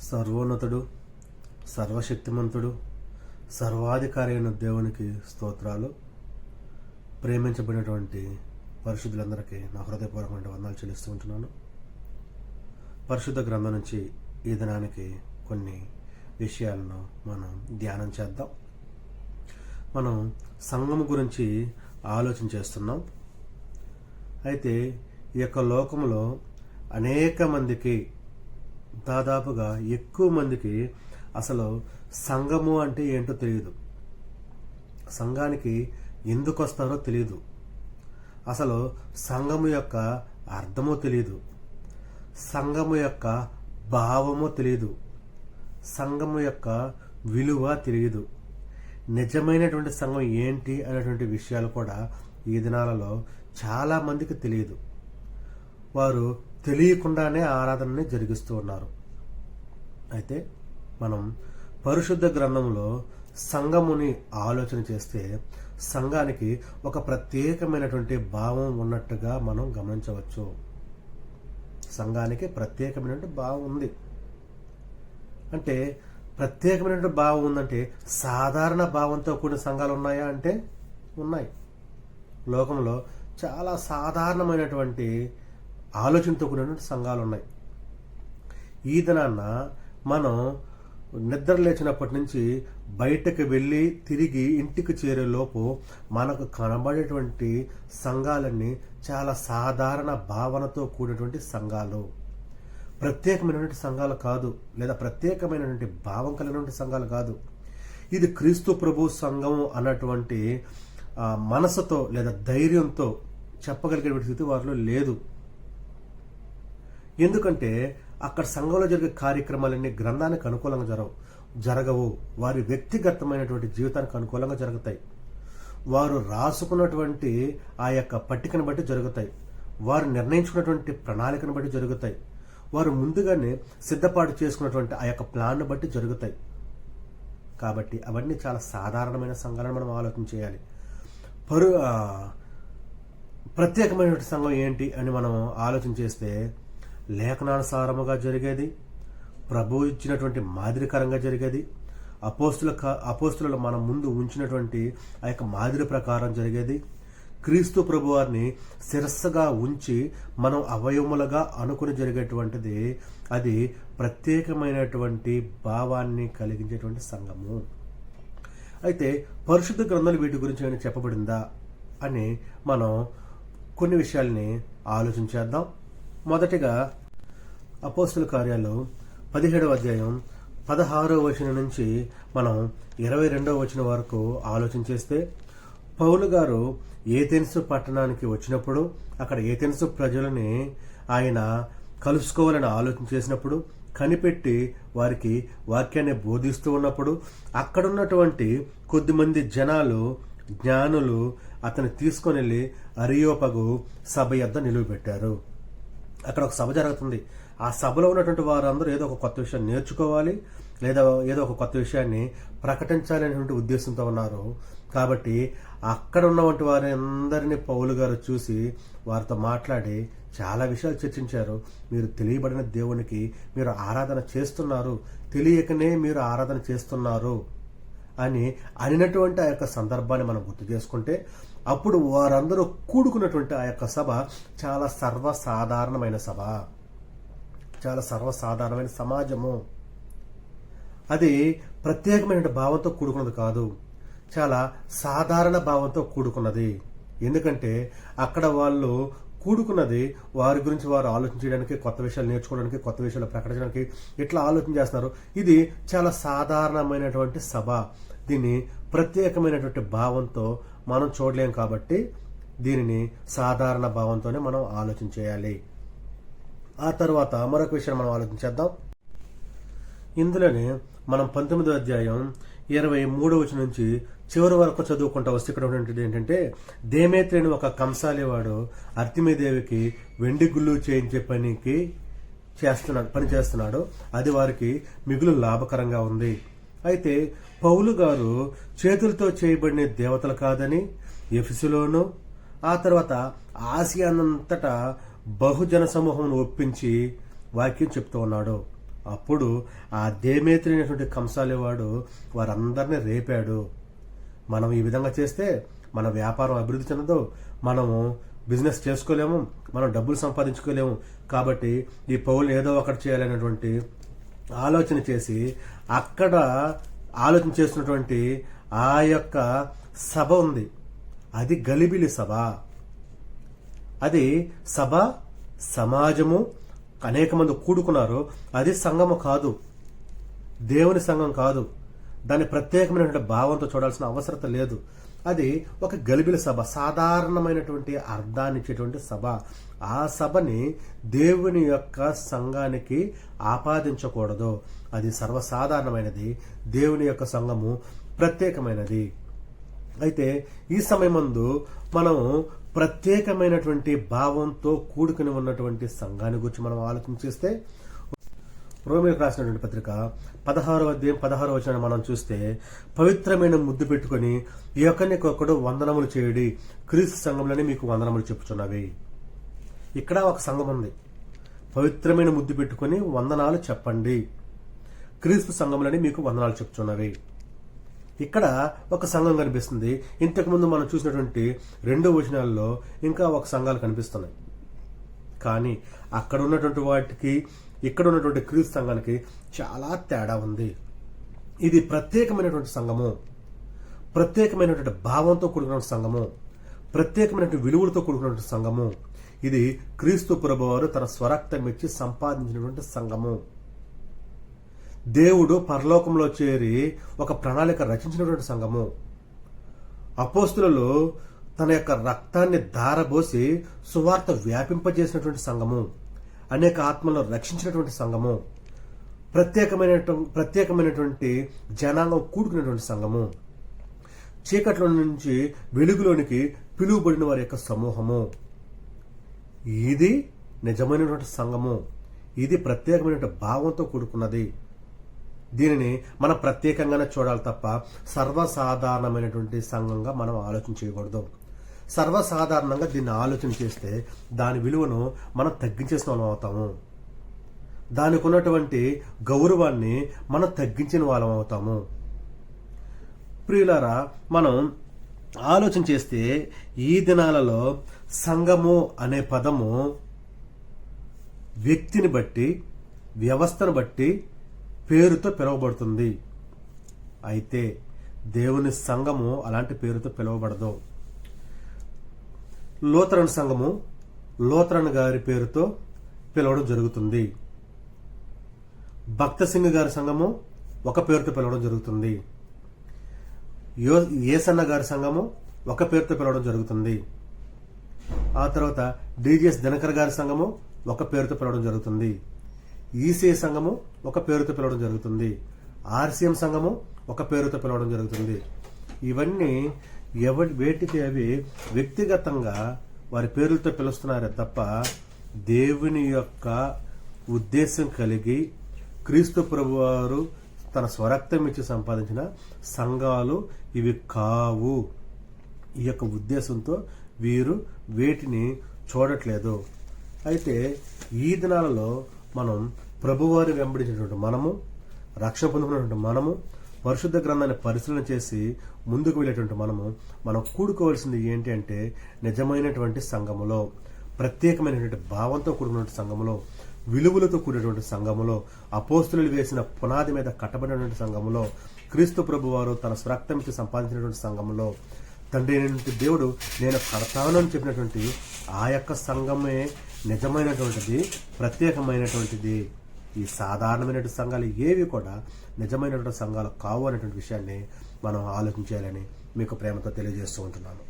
సర్వోన్నతుడు, సర్వశక్తిమంతుడు, సర్వాధికారి అయిన దేవునికి స్తోత్రాలు. ప్రేమించబడినటువంటి పరిశుద్ధులందరికీ నా హృదయపూర్వకమైన వందనాలు చెల్లిస్తూ ఉంటున్నాను. పరిశుద్ధ గ్రంథం నుంచి ఈ దినానికి కొన్ని విషయాలను మనం ధ్యానం చేద్దాం. మనం సంఘము గురించి ఆలోచన చేస్తున్నాం. అయితే ఈ యొక్క లోకంలో అనేక మందికి, దాదాపుగా ఎక్కువ మందికి అసలు సంఘము అంటే ఏంటో తెలియదు. సంఘానికి ఎందుకు వస్తారో తెలియదు. అసలు సంఘము యొక్క అర్థమో తెలియదు. సంఘము యొక్క భావమో తెలియదు. సంఘము యొక్క విలువ తెలియదు. నిజమైనటువంటి సంఘం ఏంటి అనేటువంటి విషయాలు కూడా ఈ దినాలలో చాలా మందికి తెలియదు. వారు తెలియకుండానే ఆరాధనని జరిగిస్తూ ఉన్నారు. అయితే మనం పరిశుద్ధ గ్రంథంలో సంఘముని ఆలోచన చేస్తే సంఘానికి ఒక ప్రత్యేకమైనటువంటి భావం ఉన్నట్టుగా మనం గమనించవచ్చు. సంఘానికి ప్రత్యేకమైనటువంటి భావం ఉంది. అంటే ప్రత్యేకమైనటువంటి భావం ఉందంటే సాధారణ భావంతో కూడిన సంఘాలు ఉన్నాయా అంటే ఉన్నాయి. లోకంలో చాలా సాధారణమైనటువంటి ఆలోచనతో కూడినటువంటి సంఘాలు ఉన్నాయి. ఈ దినాన్న మనం నిద్ర లేచినప్పటి నుంచి బయటకు వెళ్ళి తిరిగి ఇంటికి చేరేలోపు మనకు కనబడేటువంటి సంఘాలన్నీ చాలా సాధారణ భావనతో కూడినటువంటి సంఘాలు, ప్రత్యేకమైనటువంటి సంఘాలు కాదు, లేదా ప్రత్యేకమైనటువంటి భావం కలిగినటువంటి సంఘాలు కాదు. ఇది క్రీస్తు ప్రభు సంఘం అన్నటువంటి మనసుతో లేదా ధైర్యంతో చెప్పగలిగే స్థితి వారిలో లేదు. ఎందుకంటే అక్కడ సంఘంలో జరిగే కార్యక్రమాలన్నీ గ్రంథానికి అనుకూలంగా జరగవు. వారి వ్యక్తిగతమైనటువంటి జీవితానికి అనుకూలంగా జరుగుతాయి. వారు రాసుకున్నటువంటి ఆ యొక్క పట్టికను బట్టి జరుగుతాయి. వారు నిర్ణయించుకున్నటువంటి ప్రణాళికను బట్టి జరుగుతాయి. వారు ముందుగానే సిద్ధపాటు చేసుకున్నటువంటి ఆ యొక్క ప్లాన్ను బట్టి జరుగుతాయి. కాబట్టి అవన్నీ చాలా సాధారణమైన సంఘాలను మనం ఆలోచన చేయాలి. ప్రత్యేకమైనటువంటి సంఘం ఏంటి అని మనం ఆలోచన చేస్తే లేఖనానుసారముగా జరిగేది, ప్రభు ఇచ్చినటువంటి మాదిరికరంగా జరిగేది, అపోస్తులు మనం ముందు ఉంచినటువంటి ఆ యొక్క మాదిరి ప్రకారం జరిగేది, క్రీస్తు ప్రభు వారిని శిరస్సుగా ఉంచి మనం అవయవములుగా అనుకుని జరిగేటువంటిది, అది ప్రత్యేకమైనటువంటి భావాన్ని కలిగించేటువంటి సంఘము. అయితే పరిశుద్ధ గ్రంథాలు వీటి గురించి ఏమైనా చెప్పబడిందా అని మనం కొన్ని విషయాల్ని ఆలోచించేద్దాం. మొదటిగా అపోస్తుల కార్యాలు 17వ అధ్యాయం 16వ వచనం నుంచి మనం 22వ వచనం వరకు ఆలోచన చేస్తే, పౌలు గారు ఏథెన్సు పట్టణానికి వచ్చినప్పుడు అక్కడ ఏథెన్సు ప్రజలని ఆయన కలుసుకోవాలని ఆలోచన చేసినప్పుడు, కనిపెట్టి వారికి వాక్యాన్ని బోధిస్తూ ఉన్నప్పుడు అక్కడున్నటువంటి కొద్దిమంది జనాలు, జ్ఞానులు అతన్ని తీసుకొని వెళ్ళి అరియోపగు సభ యొద్ద నిలువబెట్టారు. అక్కడ ఒక సభ జరుగుతుంది. ఆ సభలో ఉన్నటువంటి వారందరూ ఏదో ఒక కొత్త విషయాన్ని నేర్చుకోవాలి, లేదా ఏదో ఒక కొత్త విషయాన్ని ప్రకటించాలి అనేటువంటి ఉద్దేశంతో ఉన్నారు. కాబట్టి అక్కడ ఉన్నటువంటి వారి అందరినీ పౌలు గారు చూసి వారితో మాట్లాడి చాలా విషయాలు చర్చించారు. మీరు తెలియబడిన దేవునికి మీరు ఆరాధన చేస్తున్నారు, తెలియకనే మీరు ఆరాధన చేస్తున్నారు అని అనినటువంటి ఆ యొక్క సందర్భాన్ని మనం గుర్తు చేసుకుంటే, అప్పుడు వారందరూ కూడుకున్నటువంటి ఆ యొక్క సభ చాలా సర్వసాధారణమైన సభ, చాలా సర్వసాధారణమైన సమాజము. అది ప్రత్యేకమైన భావంతో కూడుకున్నది కాదు, చాలా సాధారణ భావంతో కూడుకున్నది. ఎందుకంటే అక్కడ వాళ్ళు కూడుకున్నది వారి గురించి వారు ఆలోచించడానికి, కొత్త విషయాలు నేర్చుకోవడానికి, కొత్త విషయాలు ప్రకటించడానికి ఇట్లా ఆలోచన చేస్తున్నారు. ఇది చాలా సాధారణమైనటువంటి సభ. దీన్ని ప్రత్యేకమైనటువంటి భావంతో మనం చూడలేం. కాబట్టి దీనిని సాధారణ భావంతోనే మనం ఆలోచన చేయాలి. ఆ తర్వాత మరొక విషయం మనం ఆలోచించేద్దాం. ఇందులోనే మనం 19వ అధ్యాయం 23వ వచనం నుంచి చివరి వరకు చదువుకుంటా వస్తే ఇక్కడ ఉన్నది ఏంటంటే, దేమేత్రిని ఒక కంసాలివాడు అర్తిమీదేవికి వెండి గుళ్ళు చేయించే పని చేస్తున్నాడు. అది వారికి మిగులు లాభకరంగా ఉంది. అయితే పౌలు గారు చేతులతో చేయబడిన దేవతలు కాదని ఎఫెసులోను, ఆ తర్వాత ఆసియానంతటా బహుజన సమూహం ఒప్పించి వాక్యం చెప్తూ ఉన్నాడు. అప్పుడు ఆ దేమేత్రి అనేటువంటి కంసాలి వాడు వారందరినీ రేపాడు. మనం ఈ విధంగా చేస్తే మన వ్యాపారం అభివృద్ధి చెందదు, మనము బిజినెస్ చేసుకోలేము, మనం డబ్బులు సంపాదించుకోలేము. కాబట్టి ఈ పౌలు ఏదో ఒకటి చేయాలనేటువంటి ఆలోచన చేసి అక్కడ ఆలోచన చేస్తున్నటువంటి ఆ యొక్క సభ ఉంది, అది గలిబిలి సభ. అది సభ, సమాజము, అనేక మంది కూడుకున్నారు. అది సంఘము కాదు, దేవుని సంఘం కాదు. దాన్ని ప్రత్యేకమైనటువంటి భావంతో చూడాల్సిన అవసరం లేదు. అది ఒక గలిబిలి సభ, సాధారణమైనటువంటి అర్థాన్ని ఇచ్చేటువంటి సభ. ఆ సభని దేవుని యొక్క సంఘానికి ఆపాదించకూడదు. అది సర్వసాధారణమైనది, దేవుని యొక్క సంఘము ప్రత్యేకమైనది. అయితే ఈ సమయమందు మనం ప్రత్యేకమైనటువంటి భావంతో కూడుకుని ఉన్నటువంటి సంఘాన్ని గురించి మనం ఆలోచన చేస్తే, రోమీయులకు రాసినటువంటి పత్రిక 16వ అధ్యాయం 16వ వచనం మనం చూస్తే, పవిత్రమైన ముద్దు పెట్టుకుని ఒకరికొకడు వందనములు చేయుడి, క్రీస్తు సంఘంలోనే మీకు వందనములు చెప్పుచున్నవి. ఇక్కడ ఒక సంఘం ఉంది, పవిత్రమైన ముద్దు పెట్టుకుని వందనాలు చెప్పండి, క్రీస్తు సంఘంలోనే మీకు వందనాలు చెప్పుచున్నవి. ఇక్కడ ఒక సంఘం కనిపిస్తుంది. ఇంతకుముందు మనం చూసినటువంటి 2 వచనాల్లో ఇంకా ఒక సంఘాలు కనిపిస్తున్నాయి. కానీ అక్కడ ఉన్నటువంటి వాటికి ఇక్కడ ఉన్నటువంటి క్రీస్తు సంఘానికి చాలా తేడా ఉంది. ఇది ప్రత్యేకమైనటువంటి సంఘము, ప్రత్యేకమైనటువంటి భావంతో కూడుకున్న సంఘము, ప్రత్యేకమైనటువంటి విలువలతో కూడుకున్నటువంటి సంఘము. ఇది క్రీస్తు ప్రభువారు తన స్వరక్తం ఇచ్చి సంపాదించినటువంటి సంఘము. దేవుడు పరలోకంలో చేరి ఒక ప్రణాళిక రచించినటువంటి సంఘము. అపోస్తులు తన యొక్క రక్తాన్ని ధారబోసి సువార్త వ్యాపింపజేసినటువంటి సంఘము, అనేక ఆత్మలను రక్షించినటువంటి సంఘము, ప్రత్యేకమైనటువంటి జనాంగం కూడుకున్నటువంటి సంఘము, చీకట్లో నుంచి వెలుగులోనికి పిలువబడిన వారి యొక్క సమూహము. ఇది నిజమైనటువంటి సంఘము. ఇది ప్రత్యేకమైనటువంటి భావంతో కూడుకున్నది. దీనిని మనం ప్రత్యేకంగానే చూడాలి తప్ప సర్వసాధారణమైనటువంటి సంఘంగా మనం ఆలోచన చేయకూడదు. సర్వసాధారణంగా దీన్ని ఆలోచన చేస్తే దాని విలువను మనం తగ్గించేసిన వాళ్ళం అవుతాము, దానికి ఉన్నటువంటి గౌరవాన్ని మనం తగ్గించిన వాళ్ళం అవుతాము. ప్రియులారా, మనం ఆలోచన చేస్తే ఈ దినాలలో సంఘము అనే పదము వ్యక్తిని బట్టి, వ్యవస్థను బట్టి పేరుతో పిలువబడుతుంది. అయితే దేవుని సంఘము అలాంటి పేరుతో పిలువబడదు. లూథరన్ సంఘము లూథరన్ గారి పేరుతో పిలవడం జరుగుతుంది. భక్త సింగ్ గారి సంఘము ఒక పేరుతో పిలవడం జరుగుతుంది. ఏసన్న గారి సంఘము ఒక పేరుతో పిలవడం జరుగుతుంది. ఆ తర్వాత డిజిఎస్ దినకర్ గారి సంఘము ఒక పేరుతో పిలవడం జరుగుతుంది. ఈసీ సంఘము ఒక పేరుతో పిలవడం జరుగుతుంది. ఆర్సీఎం సంఘము ఒక పేరుతో పిలవడం జరుగుతుంది. ఇవన్నీ వేటికి అవి వ్యక్తిగతంగా వారి పేర్లతో పిలుస్తున్నారే తప్ప దేవుని యొక్క ఉద్దేశం కలిగి క్రీస్తు ప్రభువారు తన స్వరక్తం ఇచ్చి సంపాదించిన సంఘాలు ఇవి కావు. ఈ యొక్క ఉద్దేశంతో వీరు వేటిని చూడట్లేదు. అయితే ఈ దినాలలో మనం ప్రభువారి వెంబడించినటువంటి మనము, రక్షణ పొందుకున్నటువంటి మనము, పరిశుద్ధ గ్రంథాన్ని పరిశీలన చేసి ముందుకు వెళ్ళేటువంటి మనం కూడుకోవాల్సింది ఏంటి అంటే, నిజమైనటువంటి సంఘములో, ప్రత్యేకమైనటువంటి భావంతో కూడుకున్నటువంటి సంఘములో, విలువలతో కూడినటువంటి సంఘములో, అపోస్తులు వేసిన పునాది మీద కట్టబడినటువంటి సంఘములో, క్రీస్తు ప్రభువారు తన స్వరక్తం ఇచ్చి సంపాదించినటువంటి సంఘములో, తండ్రి అయినటువంటి దేవుడు నేను కడతానని చెప్పినటువంటి ఆ యొక్క సంఘమే నిజమైనటువంటిది, ప్రత్యేకమైనటువంటిది. ఈ సాధారణమైనటువంటి సంఘాలు ఏవి కూడా నిజమైనటువంటి సంఘాలు కావు అనేటువంటి విషయాన్ని మనం ఆలోచించాలని మీకు ప్రేమతో తెలియజేస్తూ ఉంటున్నాను.